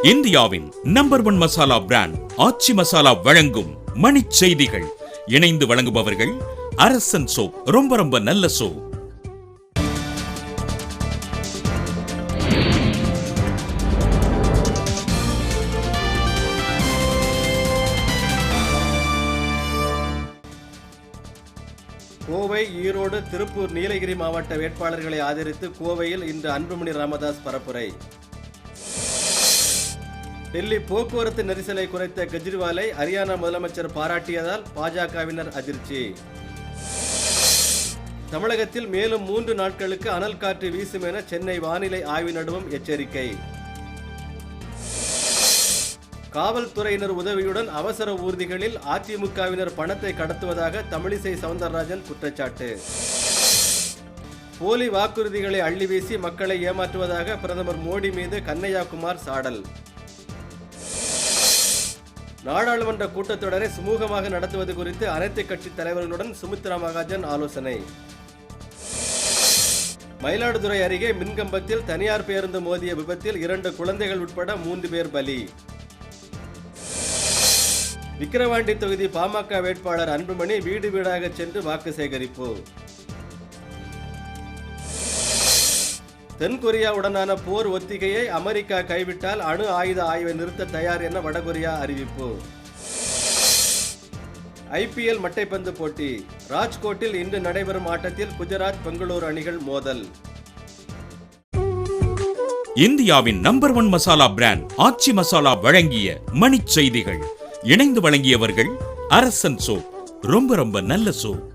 இந்தியாவின் number 1 masala brand ஆச்சி மசாலா வழங்கும் மணிச் செய்திகள். இணைந்து வழங்குபவர்கள் அரசன் சோப். ரொம்ப ரொம்ப நல்ல சோப். கோவை, ஈரோடு, திருப்பூர், நீலகிரி மாவட்ட வேட்பாளர்களை ஆதரித்து கோவையில் இன்று அன்புமணி ராமதாஸ் பரப்புரை. டெல்லி போக்குவரத்து நெரிசலை குறைத்த கெஜ்ரிவாலை ஹரியானா முதலமைச்சர் பாராட்டியதால் பாஜகவினர் அதிர்ச்சி. தமிழகத்தில் மேலும் 3 நாட்களுக்கு அனல் காற்று வீசும் என சென்னை வானிலை ஆய்வு நடுவம் எச்சரிக்கை. காவல்துறையினர் உதவியுடன் அவசர ஊர்திகளில் அதிமுகவினர் பணத்தை கடத்துவதாக தமிழிசை சவுந்தரராஜன் குற்றச்சாட்டு. போலி வாக்குறுதிகளை அள்ளி வீசி மக்களை ஏமாற்றுவதாக பிரதமர் மோடி மீது கண்ணையாகுமார் சாடல். நாடாளுமன்ற கூட்டத்தொடரை சுமூகமாக நடத்துவது குறித்து அனைத்து கட்சி தலைவர்களுடன் சுமித்ரா மகாஜன் ஆலோசனை. மயிலாடுதுறை அருகே மின்கம்பத்தில் தனியார் பேருந்து மோதிய விபத்தில் 2 குழந்தைகள் உட்பட 3 பேர் பலி. விக்கிரவாண்டி தொகுதி பாமக வேட்பாளர் அன்புமணி வீடு வீடாக சென்று வாக்கு சேகரிப்பு. தென்கொரியாவுடனான போர் ஒத்திகையை அமெரிக்கா கைவிட்டால் அணு ஆயுத ஆய்வை நிறுத்த தயார் என வடகொரியா அறிவிப்பு. ஐபிஎல் மட்டைப்பந்து போட்டி. ராஜ்கோட்டில் இன்று நடைபெறும் ஆட்டத்தில் குஜராத், பெங்களூரு அணிகள் மோதல். இந்தியாவின் நம்பர் 1 மசாலா பிராண்ட் ஆச்சி மசாலா வழங்கிய மணிச் செய்திகள். இணைந்து வழங்கியவர்கள் அரசன் சோப். ரொம்ப ரொம்ப நல்ல சோப்.